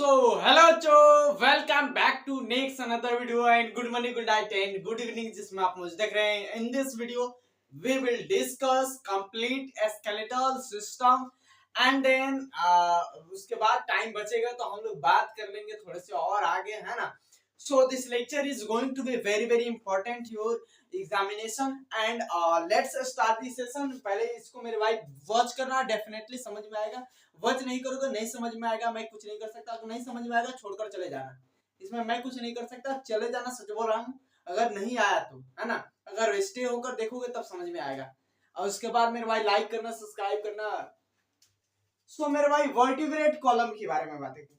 Hello चो, welcome back to next another video and good morning, good night and good evening जिसमें आप मुझे देख रहे हैं। In this video we will discuss complete skeletal system and then उसके बाद टाइम बचेगा तो हम लोग बात कर लेंगे थोड़े से और आगे, है ना। So this lecture is going to be very very important your examination and let's start this session. पहले इसको मेरे भाई वॉच करना, डेफिनेटली समझ में आएगा। वॉच नहीं करोगे नहीं समझ में आएगा, मैं कुछ नहीं कर सकता। तो नहीं समझ में आएगा छोड़कर चले जाना, इसमें मैं कुछ नहीं कर सकता, चले जाना, सच बोल रहा हूँ। अगर नहीं आया तो, है ना, अगर स्टे होकर देखोगे तब समझ में आएगा। और उसके बाद मेरे भाई लाइक करना, सब्सक्राइब करना। सो मेरे भाई वर्टिब्रेट कॉलम के बारे में बातें की,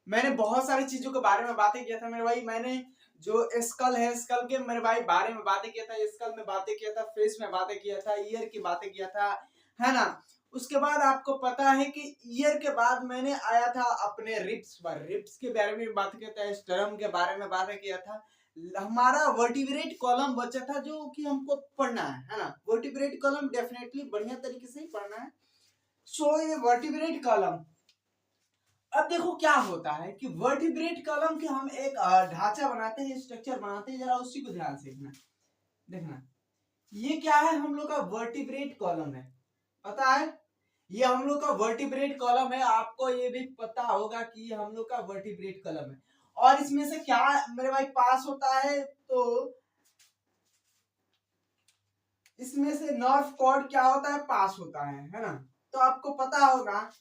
मैंने बहुत सारी चीजों के बारे में बातें किया था मेरे भाई। मैंने जो स्कल है, स्कल के मेरे भाई बारे में बातें किया था, स्कल में बातें किया था, फेस में बातें किया था, ईयर की बातें किया था, है ना। उसके बाद आपको पता है कि ईयर के बाद मैंने आया था अपने रिब्स पर, रिब्स के बारे में बात किया था, स्टर्म के बारे में बातें किया था। हमारा वर्टिब्रेट कॉलम बचा था जो कि हमको पढ़ना है ना। वर्टिब्रेट कॉलम डेफिनेटली बढ़िया तरीके से ही पढ़ना है। सो ये वर्टिब्रेट कॉलम, अब देखो क्या होता है कि वर्टिब्रेट कॉलम के हम एक ढांचा बनाते हैं, स्ट्रक्चर बनाते हैं, जरा उसी को ध्यान से देखना। देखना ये क्या है, हम लोग का वर्टिब्रेट कॉलम है, पता है। ये हम लोग का वर्टिब्रेट कॉलम है, आपको ये भी पता होगा कि ये हम लोग का वर्टिब्रेट कॉलम है। और इसमें से क्या मेरे भाई पास होता है, तो इसमें से नर्व कॉर्ड क्या होता है, पास होता है ना। तो आपको पता होगा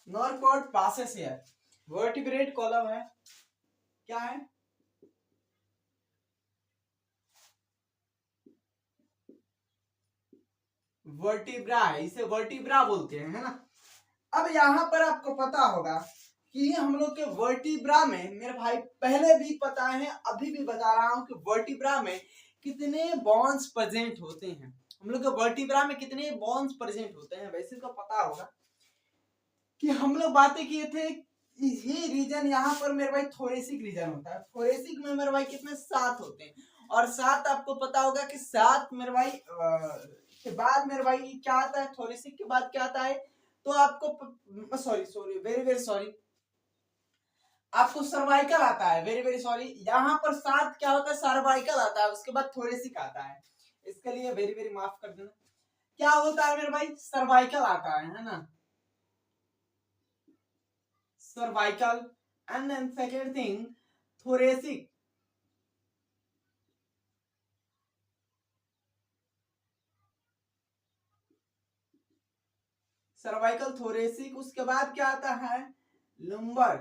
नर्व कॉर्ड पासेस है, वर्टिब्रेट कॉलम है, क्या है, वर्टिब्रा है, इसे वर्टिब्रा बोलते हैं, है ना। अब यहाँ पर आपको पता होगा कि हम लोग के वर्टिब्रा में, मेरे भाई पहले भी पता है, अभी भी बता रहा हूं कि वर्टिब्रा में कितने बॉन्स प्रेजेंट होते हैं। हम लोग के वर्टिब्रा में कितने बॉन्स प्रेजेंट होते हैं, वैसे तो पता होगा कि हम लोग बातें किए थे। ये रीजन यहाँ पर मेरे भाई थोरेसिक रीजन होता है। थोरेसिक में मेरे भाई कितने 7 होते हैं, और 7 आपको पता होगा कि 7 मेरे भाई के बाद मेरे भाई क्या आता है, थोरेसिक के बाद क्या आता है, तो आपको sorry sorry very very sorry, आपको सर्वाइकल आता है, वेरी वेरी सॉरी। यहाँ पर 7 क्या होता है, सर्वाइकल आता है, उसके बाद थोरेसिक आता है, इसके लिए वेरी वेरी माफ कर देना। क्या होता है मेरे भाई, सर्वाइकल आता है ना, cervical. And then second thing, thoracic. Cervical, thoracic, उसके बाद क्या आता है, लंबर,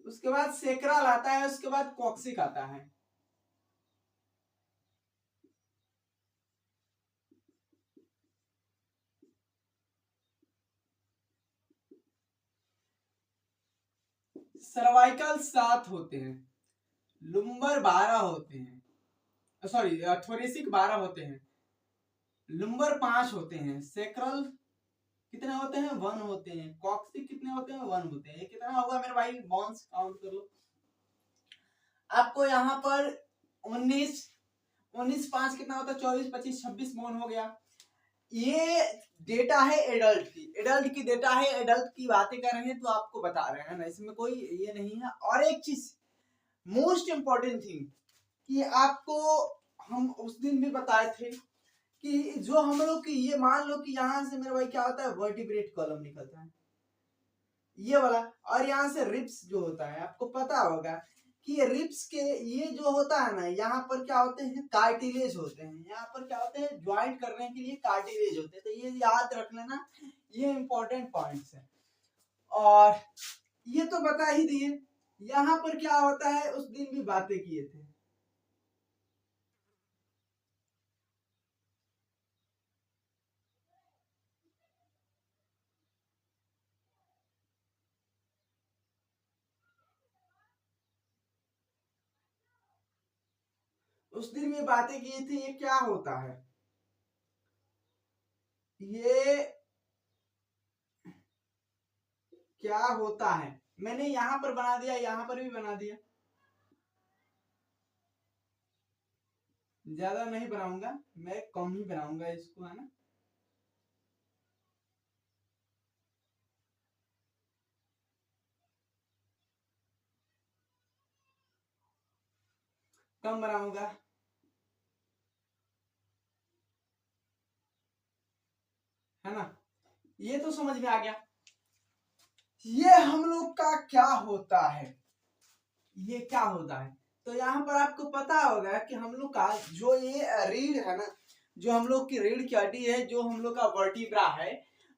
उसके बाद सेक्रल आता है, उसके बाद कॉक्सिक आता है। सर्वाइकल 7 होते हैं, लुम्बर 12 होते हैं, सॉरी थोरेसिक 12 होते हैं, लुम्बर 5 होते हैं, सेक्रल कितने होते हैं, 1 होते हैं, कॉक्सिक कितने होते हैं, 1 होते हैं। ये कितना होगा मेरे भाई, बॉन्स काउंट कर लो। आपको यहाँ पर 19 19 5 कितना होता है, 24 25 26 बॉन्ड हो गया। ये डेटा है एडल्ट की, एडल्ट की डेटा है, एडल्ट की बातें कर रहे हैं तो आपको बता रहे हैं ना, इसमें कोई ये नहीं है। और एक चीज मोस्ट इंपॉर्टेंट थिंग कि आपको हम उस दिन भी बताए थे कि जो हम लोग की, ये मान लो कि यहाँ से मेरे भाई क्या होता है, वर्टिब्रेट कॉलम निकलता है, ये वाला। और यहाँ से रिब्स जो होता है, आपको पता होगा कि ये रिब्स के, ये जो होता है ना, यहाँ पर क्या होते हैं, कार्टिलेज होते हैं, यहाँ पर क्या होते हैं, ज्वाइंट करने के लिए कार्टिलेज होते हैं। तो ये याद रख लेना, ये इंपॉर्टेंट पॉइंट्स है। और ये तो बता ही दिए, यहाँ पर क्या होता है, उस दिन भी बातें किए थे। उस दिन भी बातें किए थे, ये क्या होता है, ये क्या होता है, मैंने यहाँ पर बना दिया, यहाँ पर भी बना दिया। ज्यादा नहीं बनाऊंगा, मैं कम ही बनाऊंगा इसको, है ना। कम बनाऊंगा। है ना, ये तो समझ में आ गया। ये हम लोग का क्या होता है, ये क्या होता है। तो यहाँ पर आपको पता होगा कि हम लोग का जो ये रीढ़ है ना, जो हम लोग की रीढ़ की हड्डी है, जो हम लोग का वर्टिब्रा है,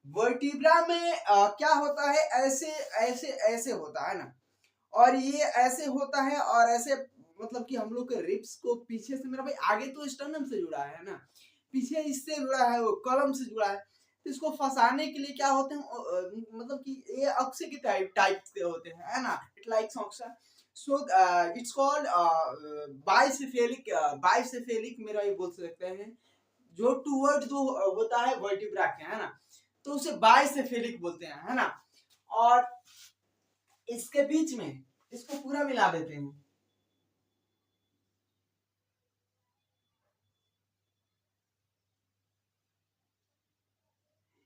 वर्टिब्रा में क्या होता है, ऐसे ऐसे ऐसे होता है ना। और ये ऐसे होता है और ऐसे, मतलब कि हम लोग के रिब्स को पीछे से, मेरा भाई आगे तो स्टर्नम से जुड़ा है ना, पीछे इससे जुड़ा है, वो कॉलम से जुड़ा है। तो इसको फंसाने के लिए क्या होते हैं, मतलब कि ये अक्से की टाइप टाइप के होते हैं, है ना, इट लाइक्स ऑक्सा। So it's called bicephalic, bicephalic मेरा ये बोल सकते हैं। जो टूवर्ड जो होता है वर्टिब्रा के, है ना, तो उसे बाइसेफेलिक बोलते हैं, है ना। और इसके बीच में इसको पूरा मिला देते हैं।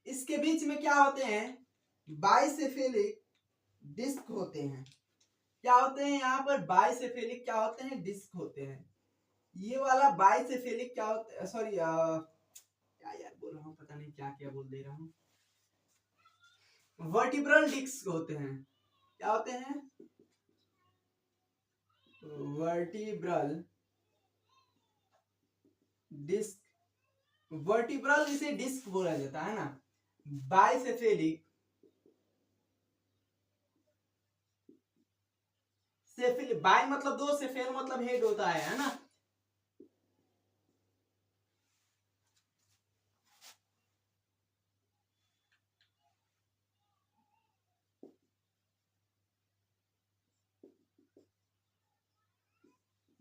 इसके बीच में क्या होते हैं, बाइसेफेलिक डिस्क होते हैं। क्या होते हैं यहाँ पर, बाइसेफेलिक क्या होते हैं, डिस्क होते हैं। ये वाला बाइसेफेलिक क्या होता है, सॉरी क्या यार बोल रहा हूँ, पता नहीं क्या क्या बोल दे रहा हूँ। वर्टिब्रल डिस्क होते हैं। क्या होते हैं, वर्टिब्रल डिस्क। वर्टिब्रल इसे डिस्क बोला जाता है ना। बाइसेफेलिक, सेफिल, बाई मतलब दो, सेफेल मतलब हेड होता है ना।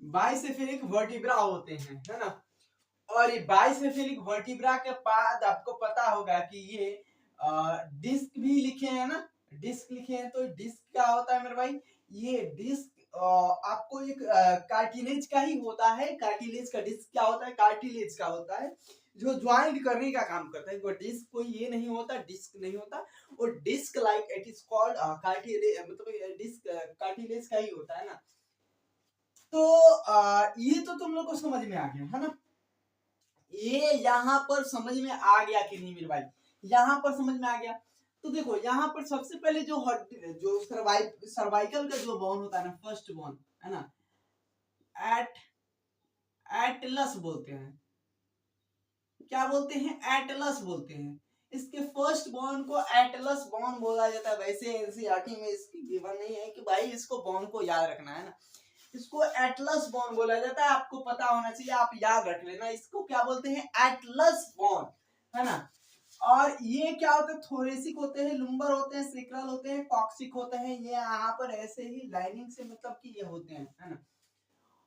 बाइसेफेलिक वर्टिब्रा होते हैं, है ना। और ये बाइसेफेलिक वर्टिब्रा के बाद आपको पता होगा कि ये डिस्क भी लिखे हैं ना, डिस्क लिखे हैं। तो डिस्क क्या होता है मेरे भाई, ये डिस्क आपको एक कार्टिलेज का ही होता है। कार्टिलेज का डिस्क क्या होता है, कार्टिलेज का होता है, जो ज्वाइंट करने का काम करता है। वो डिस्क कोई ये नहीं होता, डिस्क नहीं होता। और disc like it is called cartilage, मतलब डिस्क कार्टिलेज का ही होता है ना। तो ये तो तुम लोग को समझ में आ गया, है ना। ये यहाँ पर समझ में आ गया कि नहीं मेरे भाई, यहाँ पर समझ में आ गया। तो देखो यहाँ पर सबसे पहले जो जो सर्वाइकल का जो बोन होता है ना, फर्स्ट बोन, है ना, एट एटलस बोलते हैं। क्या बोलते हैं, एटलस बोलते हैं। इसके फर्स्ट बॉन्ड को एटलस बॉन्ड बोला जाता है। वैसे एनसीईआरटी में इसकी गिवन नहीं है कि भाई इसको बॉन्ड को याद रखना है ना। इसको एटलस बॉन्ड बोला जाता है, आपको पता होना चाहिए, आप याद रख लेना। इसको क्या बोलते हैं, एटलस बॉन्ड, है ना। और ये क्या होते हैं, थोरेसिक होते हैं, लुम्बर होते हैं, सेक्रल होते हैं, कॉक्सिक होते हैं। ये यहाँ पर ऐसे ही लाइनिंग से मतलब कि ये होते हैं, है ना।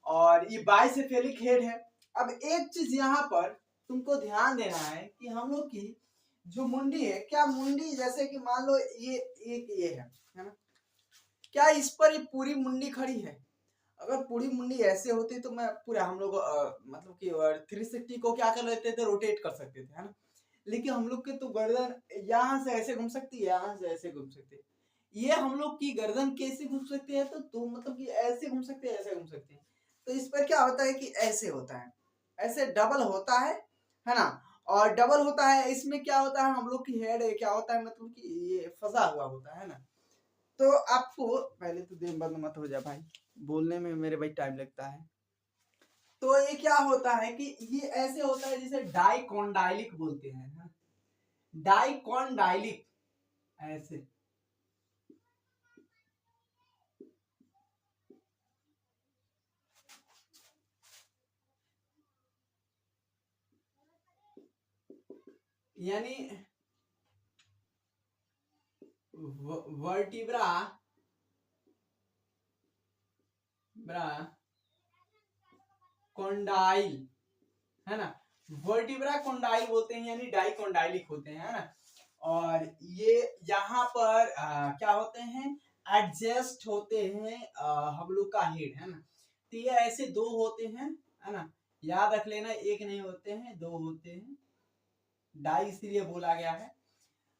और ये बाइसेफेलिक हेड है। अब एक चीज यहाँ पर तुमको ध्यान देना है कि हम लोग की जो मुंडी है, क्या मुंडी जैसे कि मान लो ये एक ये है ना, क्या इस पर ये पूरी मुंडी खड़ी है। अगर पूरी मुंडी ऐसे होती तो मैं पूरा हम लोग मतलब कि 360 को क्या कर लेते थे, रोटेट कर सकते थे, है ना। लेकिन हम लोग के तो गर्दन यहाँ से ऐसे घूम सकती है, यहाँ से ऐसे घूम सकते हैं। ये हम लोग की गर्दन कैसे घूम सकती है, तो मतलब कि ऐसे घूम सकते हैं, ऐसे घूम सकते हैं। तो इस पर क्या होता है कि ऐसे होता है, ऐसे डबल होता है ना। और डबल होता है, इसमें क्या होता है, हम लोग की हेड क्या होता है, मतलब कि ये फंसा हुआ होता है ना। तो आपको पहले तो दिन बंद मत हो जा भाई, बोलने में मेरे भाई टाइम लगता है। तो ये क्या होता है कि ये ऐसे होता है, जिसे डाइकोंडाइलिक बोलते हैं, डाइकोंडाइलिक, ऐसे। यानी वर्टिब्रा ब्रा कोंडाइल, है ना, वर्टिब्रा कोंडाइल बोलते हैं, यानी डाइकोंडाइलिक होते हैं, है ना। और ये यहाँ पर क्या होते हैं, एडजस्ट होते हैं हम लोग का हेड, है ना। तो ये ऐसे दो होते हैं, है ना। याद रख लेना, एक नहीं होते हैं, दो होते हैं, डाई इसीलिए बोला गया है।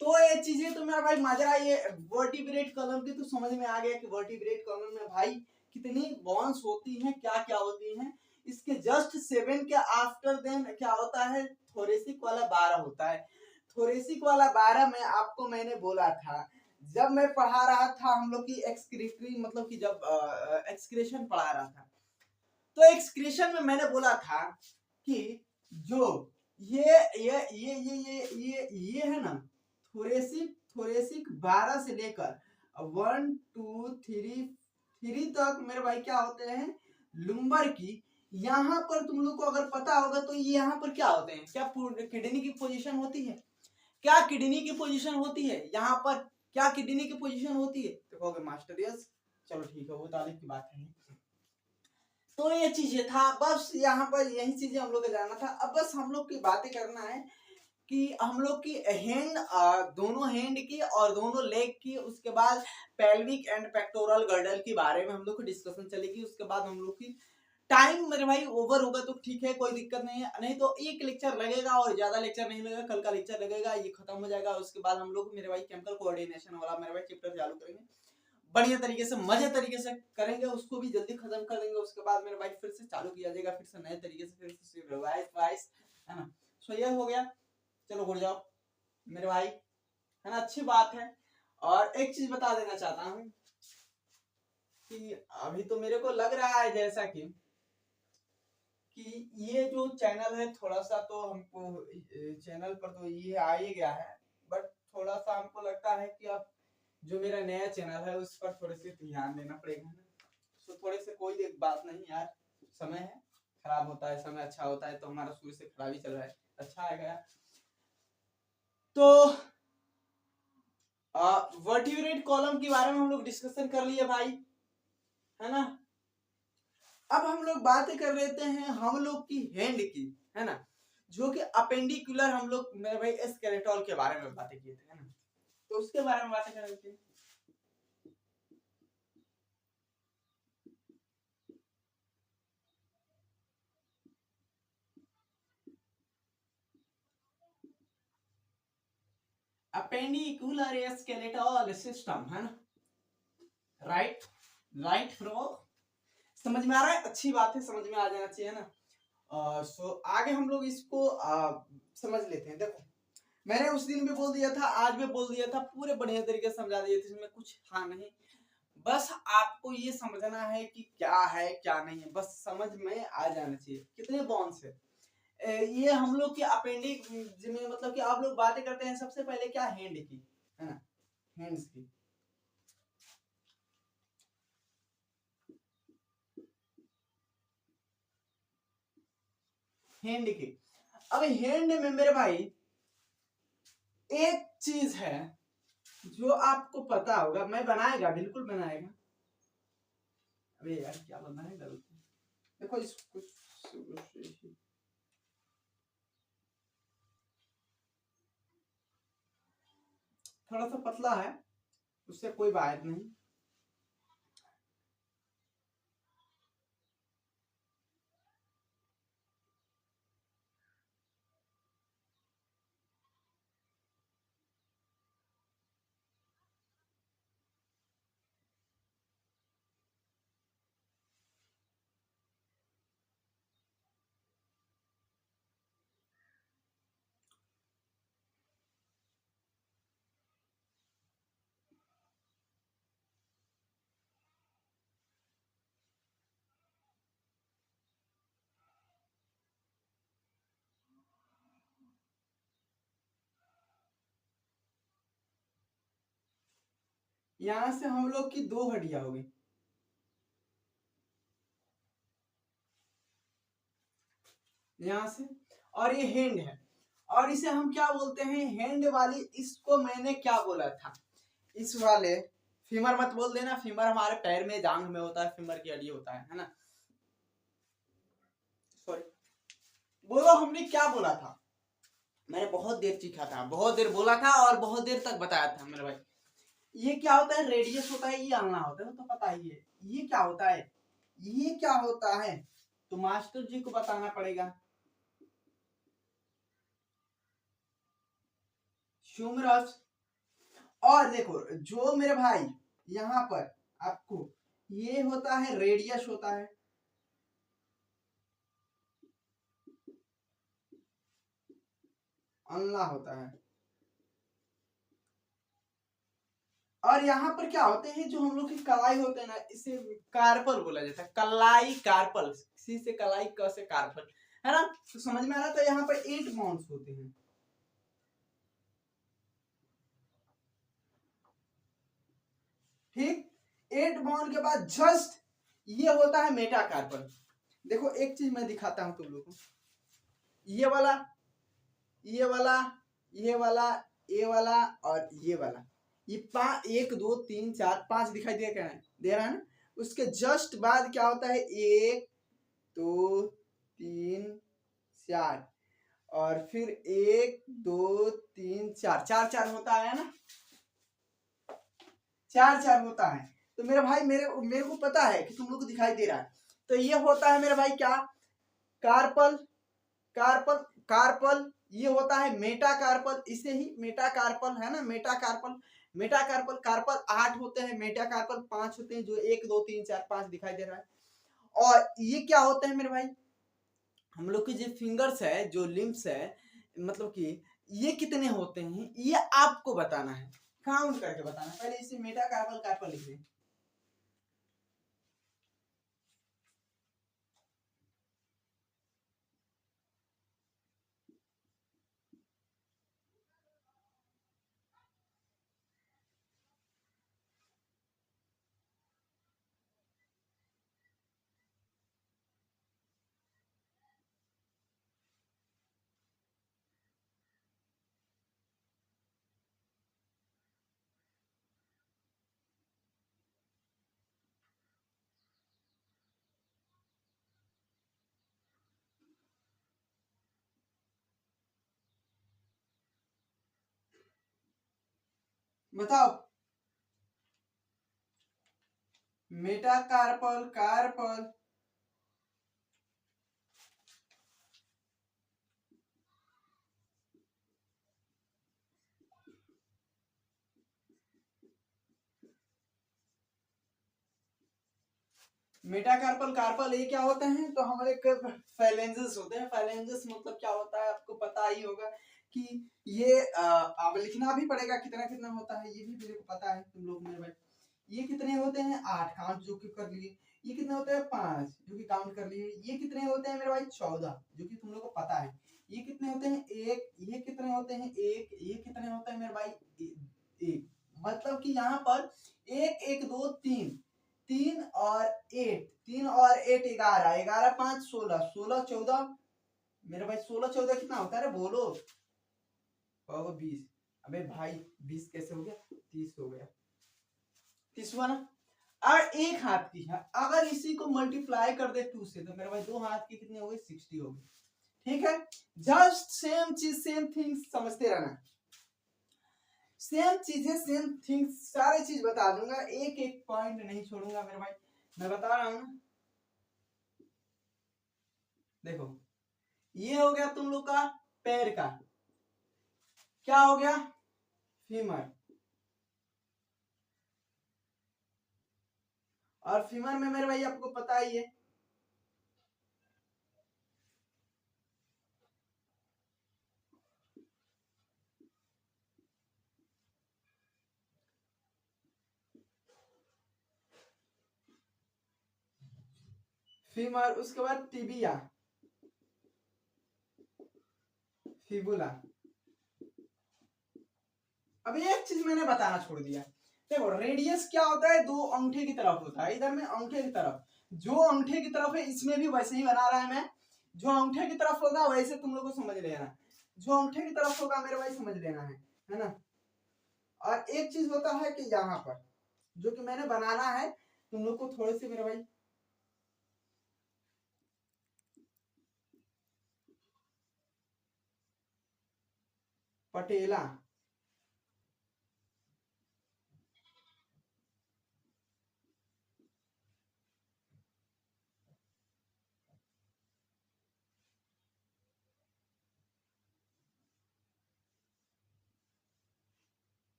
तो ये चीजें तो मेरा भाई माजरा ये वर्टिब्रेट कॉलम की तो समझ में आ गया कि वर्टिब्रेट कॉलम में भाई कितनी बॉन्स होती हैं, क्या क्या होती हैं। इसके जस्ट 7 के आफ्टर देन क्या होता है, थोरेसिक वाला 12 होता है। थोरेसिक वाला 12 में आपको मैंने बोला था, जब मैं पढ़ा रहा था हम लोग की एक्सक्रीटरी, मतलब कि जब एक्सक्रेशन पढ़ा रहा था, तो एक्सक्रेशन में मैंने बोला था कि जो ये है ना, थोरेसिक थोरेसिक 12 से लेकर 1 2 3 तक मेरे भाई क्या होते हैं, लुम्बर की। यहाँ पर तुम लोग को अगर पता होगा तो ये यहाँ पर क्या होते हैं, क्या किडनी की पोजीशन होती है, क्या किडनी की पोजीशन होती है, यहाँ पर क्या किडनी की पोजीशन होती है, तो कहोगे मास्टर यस, चलो ठीक है, वो तारीफ की बात है। तो ये चीजें था, बस यहाँ पर यही चीजें हम लोग को जानना था। अब बस हम लोग की बातें करना है कि हम लोग की हैंड, दोनों हैंड की और दोनों लेग की, उसके बाद पेल्विक एंड पेक्टोरल गर्डल के बारे में हम लोग को डिस्कशन चलेगी। उसके बाद हम लोग की टाइम मेरे भाई ओवर होगा तो ठीक है, कोई दिक्कत नहीं है, नहीं तो एक लेक्चर लगेगा और ज्यादा लेक्चर नहीं लगेगा, कल का लेक्चर लगेगा, ये खत्म हो जाएगा। उसके बाद हम लोग मेरे भाई केमिकल कोऑर्डिनेशन वाला मेरे भाई चैप्टर चालू करेंगे, बढ़िया तरीके से मजे तरीके से करेंगे, उसको भी जल्दी खत्म कर देंगे। उसके बाद मेरे भाई फिर से चालू किया जाएगा, फिर से नए तरीके से, फिर से रिवाइज है ना। सो ये हो गया, चलो उड़ जाओ मेरे भाई, है ना, अच्छी बात है। और एक चीज बता देना चाहता हूँ कि अभी तो मेरे को लग रहा है जैसा कि ये जो चैनल है थोड़ा सा तो हमको चैनल पर तो ये आ ही गया है, बट थोड़ा सा हमको लगता है कि अब जो मेरा नया चैनल है उस पर थोड़े से ध्यान देना पड़ेगा ना। तो थोड़े से कोई बात नहीं यार, समय है, खराब होता है समय, अच्छा होता है, तो हमारा शुरू से खराब ही चल रहा है, अच्छा आएगा। तो वर्टिब्रेट कॉलम के बारे में हम लोग डिस्कशन कर लिए भाई, है ना। अब हम लोग बातें कर लेते हैं हम लोग की हैंड की, है ना, जो कि अपेंडिकुलर हम लोग मेरे भाई स्केलेटल के बारे में बातें किए थे, है ना, तो उसके बारे में बातें कर लेते हैं। अपेंडिकुलर स्केलेटल सिस्टम, है ना, राइट राइट ब्रो, समझ में आ रहा है, अच्छी बात है, समझ में आ जाना चाहिए ना। सो आगे हम लोग इसको समझ लेते हैं। देखो मैंने उस दिन भी बोल दिया था, आज भी बोल दिया था, पूरे बढ़िया तरीके से समझा दिए थे, इसमें कुछ था नहीं, बस आपको ये समझना है कि क्या है क्या नहीं है, बस समझ में आ जाना चाहिए। कितने बॉन्स है ये हम लोग की अपेंडिक्स में, मतलब कि आप लोग बातें करते हैं सबसे पहले क्या, हैंड की, है ना, हैंड्स की। हैंड की, अब हैंड में मेरे भाई एक चीज है जो आपको पता होगा, मैं बनाएगा बिल्कुल बनाएगा, अरे यार क्या बनाएगा, देखो इसको थोड़ा सा पतला है, उससे कोई बात नहीं। यहां से हम लोग की दो हड्डियां हो गई, यहां से, और ये हैंड है, और इसे हम क्या बोलते हैं, हैंड वाली, इसको मैंने क्या बोला था, इस वाले फीमर मत बोल देना, फीमर हमारे पैर में जांघ में होता है, फीमर की हड्डी होता है ना, सॉरी, बोलो हमने क्या बोला था, मैंने बहुत देर सीखा था, बहुत देर बोला था और बहुत देर तक बताया था मेरे भाई। ये क्या होता है, रेडियस होता है, ये आलना होता है, तो पता ही है। ये क्या होता है, ये क्या होता है, तो मास्टर जी को बताना पड़ेगा। ह्यूमरस। और देखो जो मेरे भाई यहाँ पर आपको ये होता है रेडियस होता है, अल्ला होता है, और यहाँ पर क्या होते हैं जो हम लोग की कलाई होते हैं ना, इसे कार्पल बोला जाता है। कलाई कार्पल, सी से कलाई, क से कार्पल, है ना। तो समझ में आ रहा था। यहाँ पर 8 बॉन्ड्स होते हैं, ठीक। 8 बॉन्ड के बाद जस्ट ये होता है मेटा कार्पल। देखो एक चीज मैं दिखाता हूं तुम लोग को, ये वाला, ये वाला, ये वाला, ये वाला और ये वाला, ये 1 2 3 4 5 दिखाई दे रहा है ना। उसके जस्ट बाद क्या होता है, 1 2 3 4, और फिर 1 2 3 4, 4 होता है ना, 4 होता है। तो मेरे भाई मेरे मेरे को पता है कि तुम लोग को दिखाई दे रहा है। तो ये होता है मेरे भाई क्या, कार्पल, कार्पल, कार्पल। ये होता है मेटा कार्पल, इसे ही मेटा कार्पल, है ना, metacarpal. Metacarpal, carpal 8 होते हैं, मेटा कार्पल 5 होते हैं, जो 1 2 3 4 5 दिखाई दे रहा है। और ये क्या होते हैं मेरे भाई, हम लोग के जो फिंगर्स है, जो लिम्स है, मतलब कि ये कितने होते हैं ये आपको बताना है, काउंट करके बताना है। पहले इसे मेटा कार्पल, कार्पल लिख दें। बताओ, metacarpal, carpal, metacarpal, carpal, ये क्या होते हैं, तो हमारे फाइलेंजेस होते हैं। फाइलेंजेस मतलब क्या होता है आपको पता ही होगा कि ये अब लिखना भी पड़ेगा कितना कितना होता है, ये भी मेरे को पता है, तुम लोग मेरे भाई। ये कितने होते हैं, 8 काउंट जो कि कर लिए। ये कितने होते हैं, 5 जो कि काउंट कर लिए। ये कितने होते हैं मेरे भाई, 14 जो कि तुम लोग को पता है। ये कितने होते हैं, 1। ये कितने होते हैं, 1। ये कितने होते हैं मेरे भाई, 1। मतलब कि यहाँ पर 1 1 2 3, 3 और 8, 3 और 8 11, 11 5 16, 16 14 मेरे भाई, 16 14 कितना होता है रे, बोलो। 20। अबे भाई 20 कैसे हो गया, 30 हो गया, 30 हुआ ना। और एक हाथ की है, अगर इसी को मल्टीप्लाई कर दे 2 से, तो मेरे भाई 2 हाथ की कितनी हो गई, 60 हो गई। ठीक है, जस्ट सेम चीज, सेम थिंग समझते रहना। सेम चीज है, सेम थिंग, सारे चीज बता दूंगा, एक एक पॉइंट नहीं छोड़ूंगा मेरे भाई, मैं बता रहा हूं ना। देखो ये हो गया तुम लोग का पैर का, क्या हो गया, फीमर। और फीमर में मेरे भाई आपको पता ही है, फीमर, उसके बाद टिबिया, फिबुला। अब एक चीज मैंने बताना छोड़ दिया। देखो रेडियस क्या होता है, 2 अंगूठे की तरफ होता है, इधर में अंगूठे की तरफ, जो अंगूठे की तरफ है इसमें भी वैसे ही बना रहा है मैं। जो अंगूठे की तरफ होगा वैसे तुम लोग को समझ लेना, जो अंगूठे की तरफ होगा मेरे भाई समझ लेना है ना। और एक चीज होता है कि यहाँ पर जो कि मैंने बनाना है, तुम लोग को थोड़े से मेरे भाई, पटेला,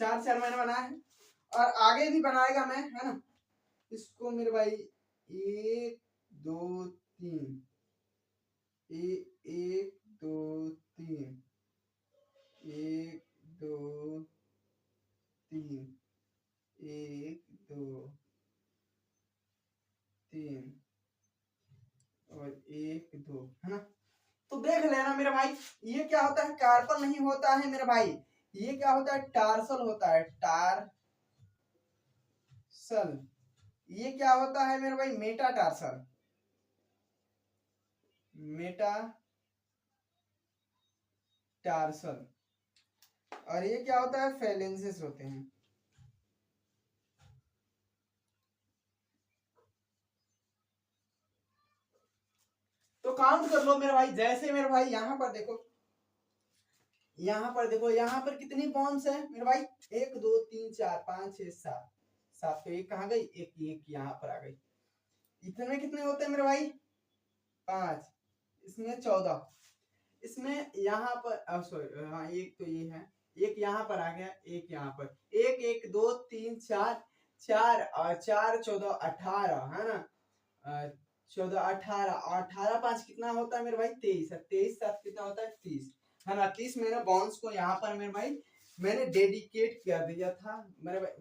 चार चार मैंने बनाया है और आगे भी बनाएगा मैं, है ना। इसको मेरे भाई 1 2 3, 1 2 3, 1 2 3, 1 2 3 और 1 2, है ना। तो देख लेना मेरे भाई, ये क्या होता है, कार्पल नहीं होता है मेरे भाई, ये क्या होता है, टार्सल होता है, टार्सल। ये क्या होता है मेरे भाई, मेटा टार्सल, मेटा टार्सल। और ये क्या होता है, फेलेंसिस होते हैं। तो काउंट कर लो मेरे भाई, जैसे मेरे भाई यहाँ पर देखो, यहाँ पर देखो, यहाँ पर कितनी बॉन्ड्स है मेरे भाई, 1 2 3 4 5 6 7, 7 तो एक कहाँ गई, एक यहाँ पर आ गई। इतने कितने होते हैं मेरे भाई, 5, इसमें 14, इसमें यहाँ पर सॉरी, हाँ एक तो ये है, एक यहाँ पर आ गया, एक यहाँ पर, 1 1 2 3 4, 4 और 4 14 18, है ना। 14 18, 18 5 कितना होता है मेरे भाई, 23, 23 7 कितना होता है, 30, है ना। 30 मैंने बॉन्ड्स को यहाँ पर मेरे भाई मैंने डेडिकेट कर दिया था मेरे भाई,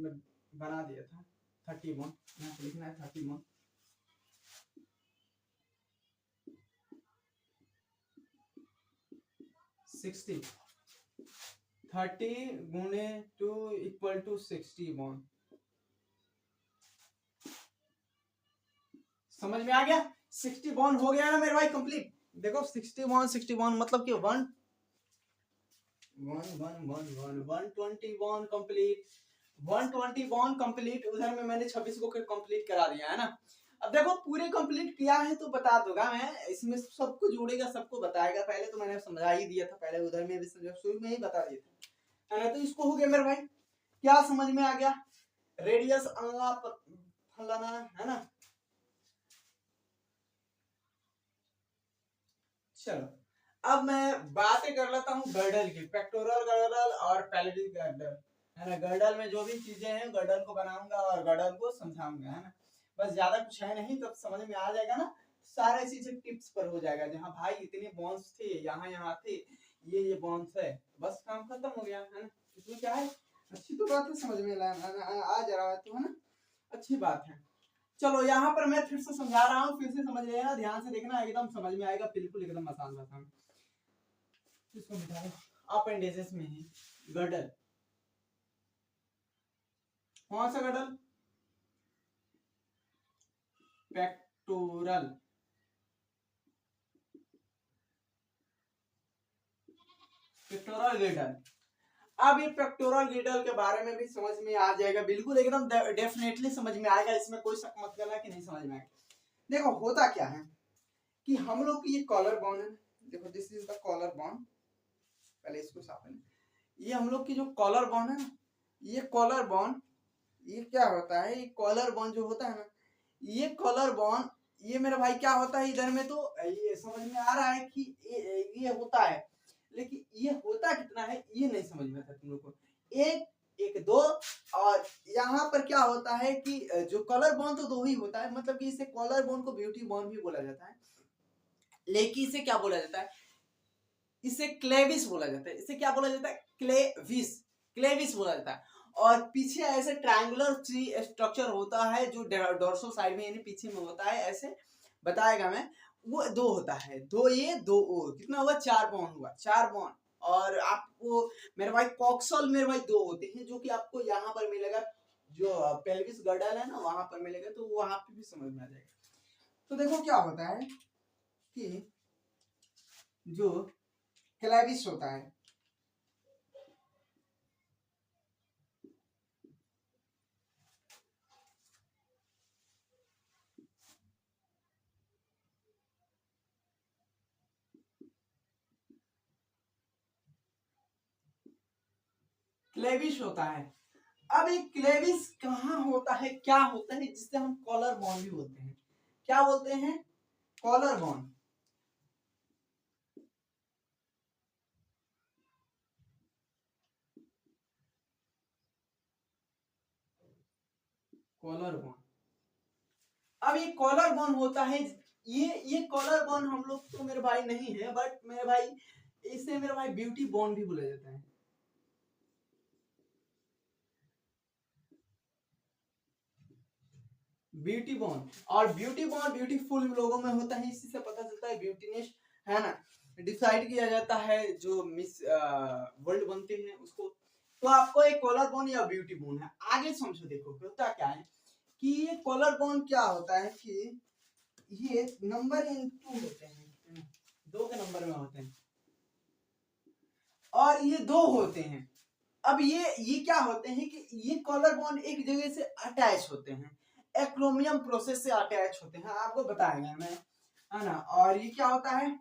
बना दिया था 30 बॉन्ड, यहाँ पे लिखना है 30 बॉन्ड। सिक्सटी 30 गुणे 2 इक्वल टू 60 बॉन्ड। समझ में आ गया, 60 बॉन्ड हो गया ना मेरे भाई कंप्लीट। देखो 60 बॉन्ड मतलब कि 120 बॉन्ड कंप्लीट, 120 बॉन्ड कंप्लीट। उधर में मैंने 26 को कंप्लीट करा दिया, है ना। अब देखो पूरे कंप्लीट किया है तो बता दूंगा मैं, इसमें सबको जोड़ेगा, सबको बताएगा। पहले तो मैंने समझा ही दिया था, पहले उधर में भी शुरू में ही बता दिया था, है ना। तो इसको हो गया मेरे भाई, क्या समझ में आ गया, रेडियस अल्लाह फलाना, है ना। चलो अब मैं बातें कर लेता हूँ गर्डल की, पेक्टोरल गर्डल और पैलेटिस गर्डल, है ना। गर्डल में जो भी चीजें हैं गर्डल को बनाऊंगा और गर्डल को समझाऊंगा, है ना। बस ज्यादा कुछ है नहीं, तब समझ में आ जाएगा ना, सारे चीजें टिप्स पर हो जाएगा। जहाँ भाई इतने बॉन्ड्स थे, यहाँ थे, ये बॉन्ड्स है, बस काम खत्म हो गया, है ना। इसमें क्या है, अच्छी तो बात है, समझ में आ जा रहा है तो, है ना, अच्छी बात है। चलो यहाँ पर मैं फिर से समझा रहा हूँ, फिर से समझ लेना, ध्यान से देखना, एकदम समझ में आएगा, बिल्कुल एकदम आसान भाषा में। इसको मिटाओ, अपेंडिसेस में है गर्डल, कौन सा गर्डल, पेक्टोरल, पेक्टोरल गर्डल। अब ये पेक्टोरल गर्डल के बारे में भी समझ में आ जाएगा, बिल्कुल एकदम डेफिनेटली समझ में आएगा, इसमें कोई शक मत करना कि नहीं समझ में आएगा। देखो होता क्या है कि हम लोग की ये कॉलर बोन है, देखो this is the collarbone, पहले इसको साफ करना। ये हम लोग की जो कॉलर बोन है ना, ये कॉलर बोन, ये क्या होता है, ये कॉलर बोन जो होता है ना, ये कॉलर बोन, ये मेरा भाई क्या होता है, इधर में तो ये समझ में आ रहा है कि ये होता है, लेकिन ये होता कितना है ये नहीं समझ में आता तुम लोग को। एक एक दो, और यहाँ पर क्या होता है कि जो कॉलर बोन तो दो ही होता है, मतलब कि इसे कॉलर बोन को ब्यूटी बोन भी बोला जाता है, लेकिन इसे क्या बोला जाता है, इसे क्लेविस बोला जाता है। इसे क्या बोला जाता है, क्लेविस, क्लेविस बोला जाता है। और पीछे ऐसे ट्रायंगुलर ट्री स्ट्रक्चर होता है जो डोर्सल साइड में यानी पीछे में होता है, ऐसे बताएगा मैं, वो दो होता है, दो ये दो ओ, कितना हुआ, 4 बॉन्ड हुआ, 4 बॉन्ड। और आपको मेरे भाई कॉक्सल मेरे भाई दो होते हैं, जो कि आपको यहाँ पर मिलेगा, जो पेल्विस गर्डल है ना वहां पर मिलेगा, तो वहां पे भी समझ में आ जाएगा। तो देखो क्या होता है कि जो क्लेविस होता है, क्लेविस होता है। अब ये क्लेविस कहाँ होता है, क्या होता है, जिससे हम कॉलर बोन भी बोलते हैं, क्या बोलते हैं, कॉलर बोन। Collar bone. अब ये कॉलर बोन होता है, ये कॉलर बोन हम लोग तो मेरे भाई नहीं है, बट मेरे भाई इसे मेरे भाई ब्यूटी बोन भी बोला जाता है। ब्यूटी बोन, और ब्यूटी बोन ब्यूटीफुल लोगों में होता है, इसी से पता चलता है ब्यूटीनेस, है ना। डिसाइड किया जाता है जो मिस वर्ल्ड बनते हैं उसको। तो आपको एक कॉलर बोन या ब्यूटी बोन है, आगे समझो। देखो होता क्या है कि ये कॉलर बोन क्या होता है कि ये नंबर इन 2 होते हैं, 2 के नंबर में होते हैं, और ये 2 होते हैं। अब ये क्या होते हैं कि ये कॉलर बोन एक जगह से अटैच होते हैं, एक्रोमियम प्रोसेस से अटैच होते हैं, आपको बताएंगे मैं, है ना। और ये क्या होता है,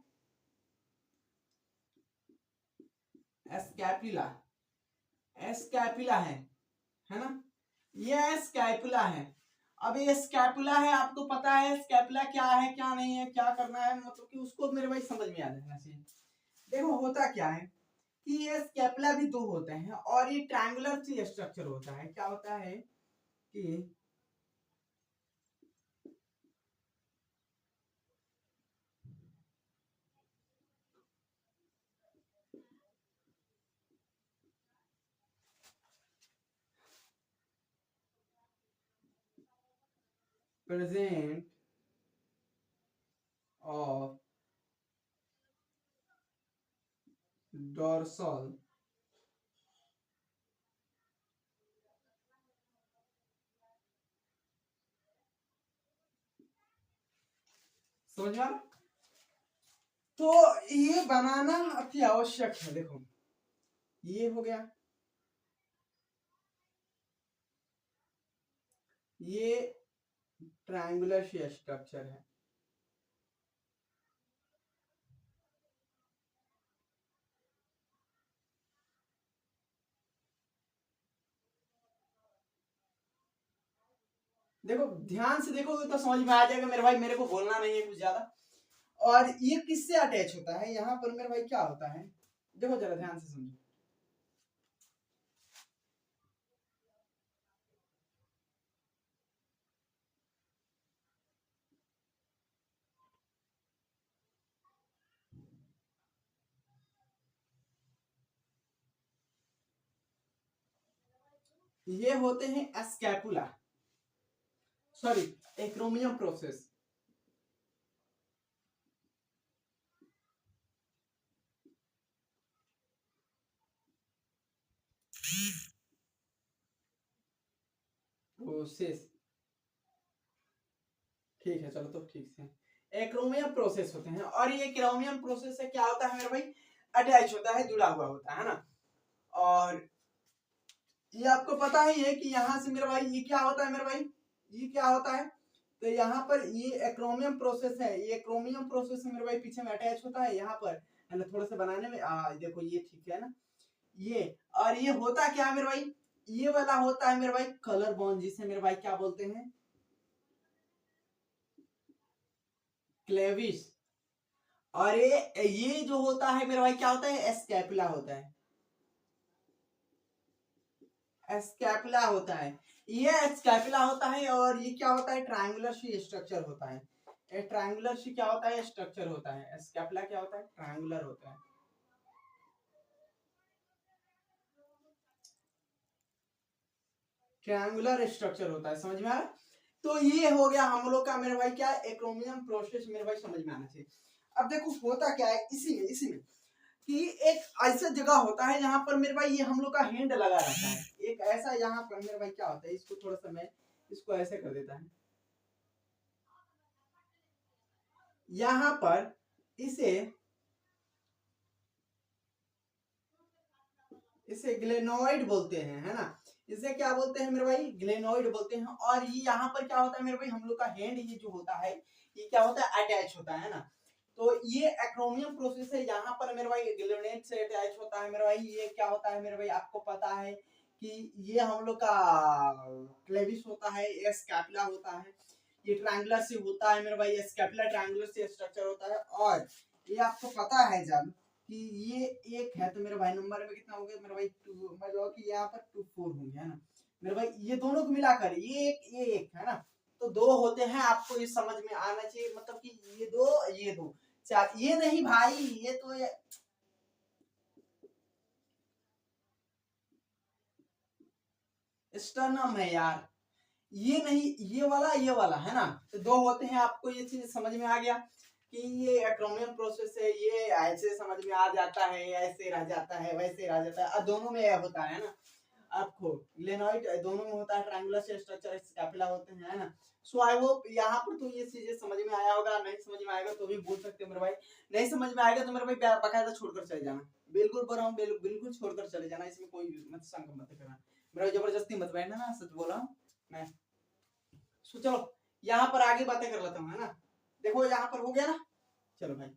स्कैपुला, स्कैपुला है ना, ये स्कैपुला है। अब ये स्कैपुला है, आपको पता है स्कैपुला क्या है क्या नहीं है, क्या करना है, मतलब कि उसको मेरे भाई समझ में आ जाना चाहिए। देखो होता क्या है कि ये स्कैपुला भी 2 होते हैं, और ये ट्रायंगुलर सी स्ट्रक्चर होता है। क्या होता है कि प्रेजेंट ऑफ डोर्सल समझ में आ रहा? तो ये बनाना अति आवश्यक है। देखो ये हो गया, ये ट्रायंगुलर स्ट्रक्चर है। देखो ध्यान से देखोगे तो समझ में आ जाएगा मेरे भाई, मेरे को बोलना नहीं है कुछ ज्यादा। और ये किससे अटैच होता है, यहाँ पर मेरे भाई क्या होता है, देखो जरा ध्यान से समझो। ये होते हैं स्कैपुला, सॉरी एक्रोमियम प्रोसेस। प्रोसेस ठीक है, चलो तो ठीक से एक्रोमियम प्रोसेस होते हैं, और ये क्रोमियम प्रोसेस से क्या होता है मेरे भाई, अटैच होता है, जुड़ा हुआ होता है ना। और ये आपको पता ही है कि यहाँ से मेरे भाई ये क्या होता है मेरे भाई, ये क्या होता है, तो यहाँ पर ये एक्रोमियम प्रोसेस है, ये एक्रोमियम प्रोसेस मेरे भाई पीछे में अटैच होता है यहाँ पर, है ना। थोड़ा सा बनाने में देखो ये ठीक है ना, ये। और ये होता क्या है मेरे भाई, ये वाला होता है मेरे भाई कलर बॉन्ड, जिसे मेरे भाई क्या बोलते हैं, क्लेविस। और ये जो होता है मेरे भाई क्या होता है, स्कैपुला होता है, स्कैपुला होता है, ये स्कैपुला होता है। और ये क्या होता है, ट्रायंगुलर सी स्ट्रक्चर होता है, ट्रायंगुलर सी क्या होता है, स्ट्रक्चर होता है। स्कैपुला क्या होता है, ट्रायंगुलर होता है। ट्रायंगुलर स्ट्रक्चर होता है, समझ में आ रहा है? तो ये हो गया हम लोग का मेरे भाई क्या, एक्रोमियम प्रोसेस मेरे भाई समझ में आना चाहिए। अब देखो होता क्या है, इसी में कि एक ऐसा जगह होता है जहां पर मेरे भाई ये हम लोग का हैंड लगा रहता है, एक ऐसा यहाँ पर मेरे भाई क्या होता है, इसको थोड़ा सा मैं इसको ऐसे कर देता है, यहाँ पर इसे इसे ग्लेनोइड बोलते हैं, है ना। इसे क्या बोलते हैं मेरे भाई, ग्लेनोइड बोलते हैं। और ये यहाँ पर क्या होता है मेरे भाई, हम लोग का हैंड ये जो होता है, ये क्या होता है, अटैच होता है ना। तो ये एक्रोमियम प्रोसेस है, यहाँ पर मेरे भाई ग्लेनेट से अटैच होता है मेरे भाई। ये क्या होता है मेरे भाई, आपको पता है कि ये हम लोग का क्लेविस होता है, ये स्कैपुला होता है, ये ट्रायंगुलर से होता है मेरे भाई, स्कैपुला ट्रायंगुलर से स्ट्रक्चर होता है। और ये आपको पता है जब कि ये एक है, तो मेरे भाई नंबर में कितना हो गया मेरे भाई, 2 मतलब कि यहाँ पर 2 4 होंगे, है ना। मेरे भाई ये दोनों को मिलाकर ये एक है ना, तो दो होते हैं, आपको ये समझ में आना चाहिए, मतलब कि ये दो चार, ये नहीं भाई, ये तो स्टर्नम है यार, ये नहीं, ये वाला है ना, तो दो होते हैं, आपको ये चीज समझ में आ गया कि ये एक्रोमियम प्रोसेस है, ये ऐसे समझ में आ जाता है, ऐसे रह जाता है, वैसे रह जाता है, दोनों में होता है ना आपको, लेनोइड दोनों में होता है, ट्रायंगुलर स्ट्रक्चर स्कैपुला होते हैं, है ना। सो आई होप यहाँ पर तो ये चीजें समझ में आया होगा, नहीं समझ में आएगा तो भी बोल सकते हो मेरे भाई, नहीं समझ में आएगा तो मेरे भाई बकायदा छोड़कर चले जाना, बिल्कुल बोल रहा हूँ, बिल्कुल छोड़कर चले जाना, इसमें कोई मत शंका मत करना मेरा, जबरदस्ती मत बैठना ना, सच बोल रहा हूँ मैं। सो चलो यहाँ पर आगे बातें कर लेता हूँ, है ना, देखो यहाँ पर हो गया ना, चलो भाई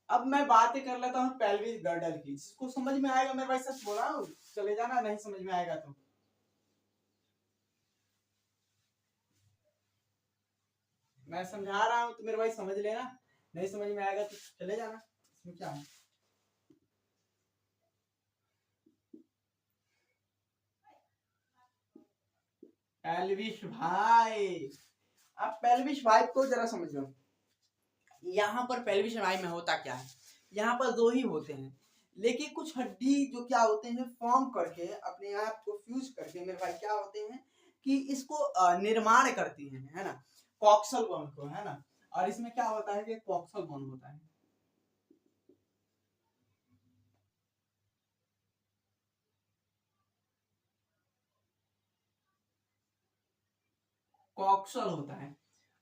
अब मैं बातें कर लेता हूँ पेल्विक गर्डल की, जिसको समझ में आएगा मेरे भाई सच बोल रहा हूँ चले जाना, नहीं समझ में आएगा तो मैं समझा रहा हूँ तो मेरे भाई समझ लेना, नहीं समझ में आएगा तो चले जाना, इसमें क्या है। पेल्विस भाई, अब पेल्विस भाई को जरा समझ लो, यहाँ पर पेल्विस भाई में होता क्या है, यहाँ पर दो ही होते हैं, लेकिन कुछ हड्डी जो क्या होते हैं फॉर्म करके अपने आप को फ्यूज करके मेरे भाई क्या होते हैं कि इसको निर्माण करती हैं, है ना, कॉक्सल बोन को, है ना, और इसमें क्या होता है कि कॉक्सल बोन होता है, कॉक्सल होता है,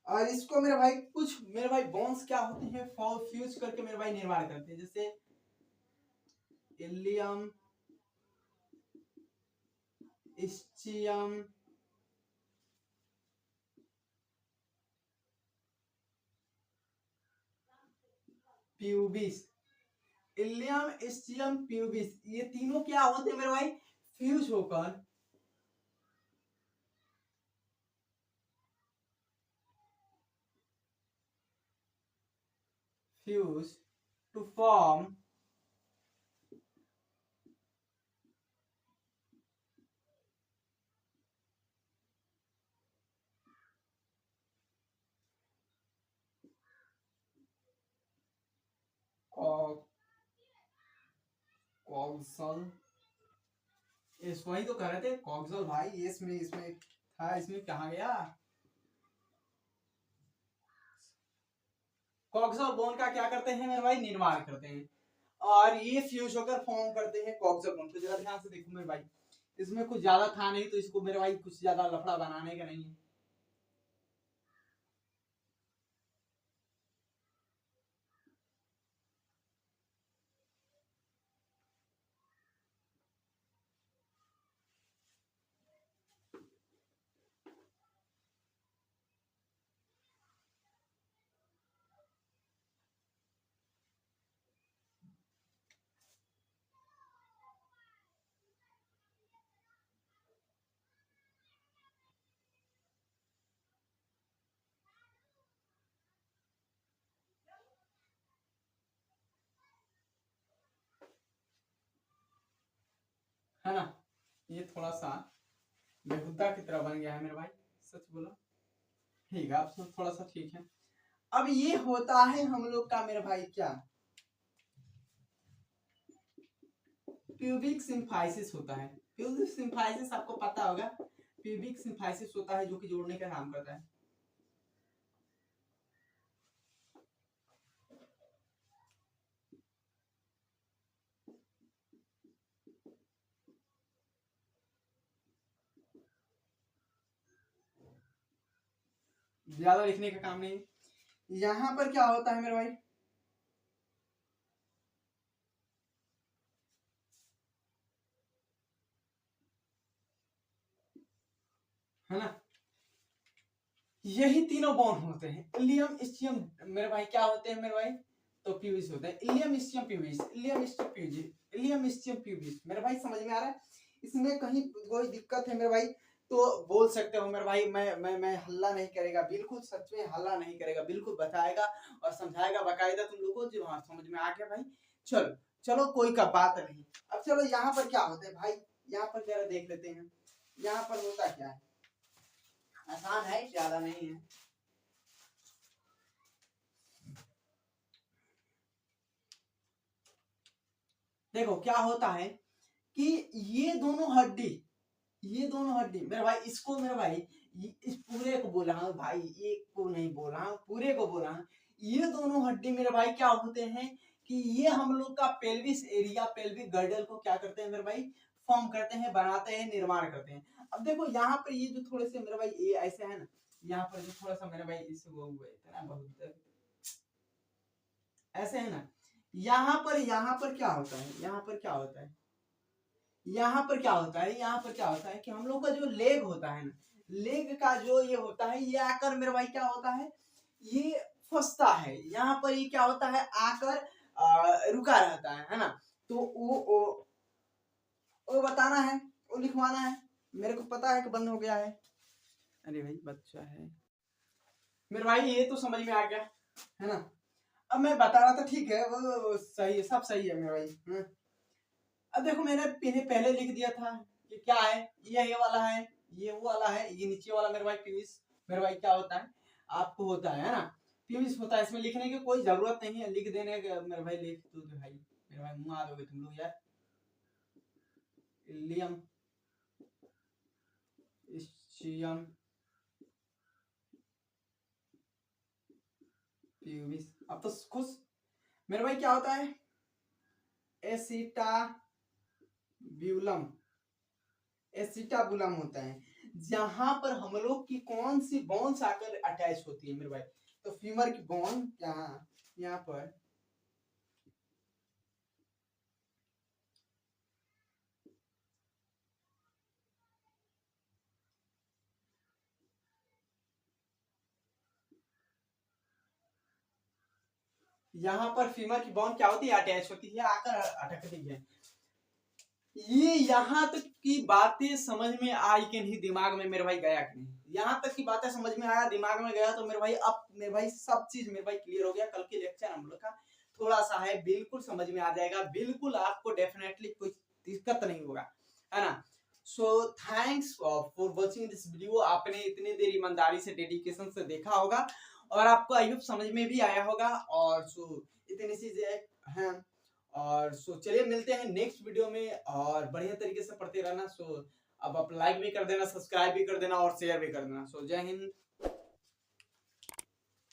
और इसको मेरे भाई कुछ मेरे भाई बोन्स क्या होते हैं फ्यूज करके मेरे भाई निर्माण करते हैं, जैसे ilium, ischium, pubis, ilium, ischium, pubis, ये तीनों क्या होते हैं मेरे भाई फ्यूज होकर फ्यूज टू फॉर्म कॉक्सल, इसको ही तो कर रहे थे कॉक्सल भाई, इसमें इसमें था, इसमें कहाँ गया, कॉक्सल बोन का क्या करते हैं मेरे भाई निर्माण करते हैं, और ये फ्यूज होकर फॉर्म करते हैं कॉक्सल बोन, तो जरा ध्यान से देखो मेरे भाई, इसमें कुछ ज्यादा था नहीं, तो इसको मेरे भाई कुछ ज्यादा लफड़ा बनाने का नहीं है, है ना, ये थोड़ा सा बेहुदा की तरह बन गया है मेरे भाई, सच बोला, ठीक है अब तो थोड़ा सा ठीक है। अब ये होता है हम लोग का मेरे भाई क्या, प्यूबिक सिम्फाइसिस होता है, प्यूबिक सिम्फाइसिस आपको पता होगा, प्यूबिक सिम्फाइसिस होता है जो कि जोड़ने का काम करता है, ज्यादा लिखने का काम नहीं, यहाँ पर क्या होता है मेरे भाई, है ना, यही तीनों बॉन्ड होते हैं, इलियम इस्चियम मेरे भाई क्या होते हैं मेरे भाई, तो प्यूबिस होता है, ilium ischium pubis, ilium ischium pubis, ilium ischium pubis, मेरे भाई समझ में आ रहा है, इसमें कहीं कोई दिक्कत है मेरे भाई तो बोल सकते हो मेरे भाई, मैं हल्ला नहीं करेगा, बिल्कुल सच में हल्ला नहीं करेगा, बिल्कुल बताएगा और समझाएगा बकायदा तुम लोगों को, जो हाँ समझ में आ गया भाई, चलो चलो कोई का बात नहीं। अब चलो यहाँ पर क्या होता है भाई, यहाँ पर जरा देख लेते हैं, यहाँ पर होता क्या है, आसान है, ज्यादा नहीं है। देखो क्या होता है कि ये दोनों हड्डी मेरे भाई, इसको मेरे भाई इस पूरे को बोला हूं भाई, एक को नहीं बोला हूं, पूरे को बोला हूं। ये दोनों हड्डी मेरे भाई क्या होते हैं कि ये हम लोग का पेल्विस एरिया, पेल्विक गर्डल को क्या करते हैं मेरे भाई, फॉर्म करते हैं, बनाते हैं, निर्माण करते हैं। अब देखो यहाँ पर ये जो थोड़े से मेरे भाई ये ऐसे है ना, यहाँ पर जो थोड़ा सा मेरे भाई इस वो हुआ इतना बहुत ऐसे है ना, यहाँ पर क्या होता है, यहाँ पर क्या होता है, यहाँ पर क्या होता है, यहाँ पर क्या होता है कि हम लोग का जो लेग होता है ना, लेग का जो ये होता है, ये आकर मेरे भाई क्या होता है, ये फंसता है यहाँ पर, ये क्या होता है आकर रुका रहता है ना। तो वो बताना है, वो लिखवाना है, मेरे को पता है कि बंद हो गया है। अरे भाई बच्चा है मेरे भाई, ये तो समझ में आ गया है ना। अब मैं बता रहा था, ठीक है वो सही है, सब सही है मेरे भाई। अब देखो मैंने पहले लिख दिया था कि क्या है, ये वाला है, ये वो वाला है, ये नीचे वाला मेरे भाई पीयूष मेरे भाई क्या होता है, आपको होता है ना, पीयूष होता है। इसमें लिखने की कोई जरूरत नहीं है, लिख देने का मेरे भाई, लिख दो भाई, मेरे भाई मुंह आ दोगे तुम लोग यार। Ilium, ischium, pubis. अब तो खुश मेरे भाई क्या होता है, एसिटाब्यूलम, एसिटाबुलम होता है, जहां पर हम लोग की कौन सी बोन्स आकर अटैच होती है मेरे भाई, तो फीमर की बोन यहाँ पर यहाँ पर फीमर की बोन क्या होती है, अटैच होती है, आकर अटकती है। ये यहाँ तक की बातें समझ में आई कि नहीं, दिमाग में मेरे भाई गया कि नहीं, यहाँ तक की बातें समझ में आया, दिमाग में गया, तो मेरे भाई अब मेरे भाई सब चीज मेरे भाई क्लियर हो गया। कल के लेक्चर हम लोग का थोड़ा सा है, बिल्कुल समझ में आ जाएगा, बिल्कुल आपको डेफिनेटली कोई दिक्कत नहीं होगा, है ना। So thanks for watching this video. आपने इतनी देर ईमानदारी से, डेडिकेशन से देखा होगा और आपको आई होप समझ में भी आया होगा। और सो इतनी चीजें हैं, और सो चलिए मिलते हैं नेक्स्ट वीडियो में, और बढ़िया तरीके से पढ़ते रहना। सो अब आप लाइक भी कर देना, सब्सक्राइब भी कर देना और शेयर भी कर देना। सो जय हिंद।